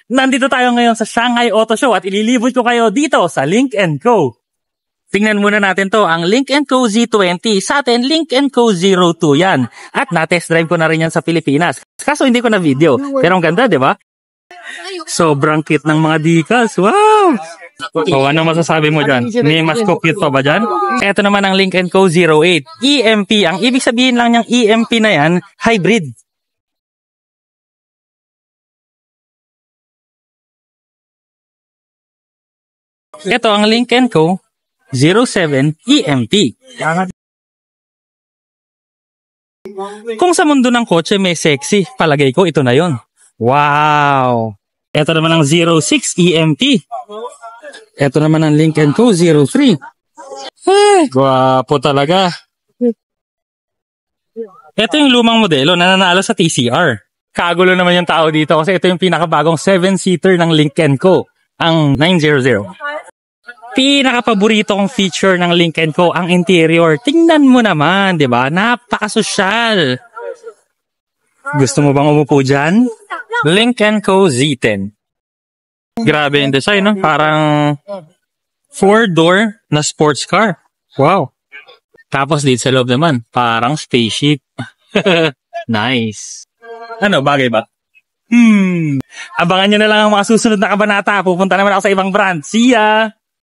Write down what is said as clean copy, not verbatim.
Nandito tayo ngayon sa Shanghai Auto Show at ililibot ko kayo dito sa Lynk & Co. Tingnan muna natin to, ang Lynk & Co Z20. Sa atin, Lynk & Co 02 yan. At na-test drive ko na rin yan sa Pilipinas. Kaso hindi ko na video. Pero ang ganda, di ba? Sobrang cute ng mga decals. Wow! So, ano masasabi mo dyan? May mas cute pa ba dyan? Ito naman ang Lynk & Co 08. EMP. Ang ibig sabihin lang niyang EMP na yan, hybrid. Ito ang Lynk & Co 07 EMP. Kung sa mundo ng kotse may sexy, palagay ko ito na yon. Wow! Ito naman ang 06 EMP. Ito naman ang Lynk & Co 03. Gwapo talaga. Ito yung lumang modelo na nanalo sa TCR. Kagulo naman yung tao dito kasi ito yung pinakabagong 7-seater ng Lynk & Co, ang 900. Pinakapaborito kong feature ng Lynk & Co ang interior. Tingnan mo naman, 'di ba? Napakasosyal. Gusto mo bang umupo diyan? Lynk & Co Z10. Grabe yung design, no? Parang 4-door na sports car. Wow. Tapos dito sa loob naman, parang spaceship. Nice. Ano, bagay ba? Abangan nyo na lang ang mga susunod na kabanata. Pupunta naman ako sa ibang brand. See ya!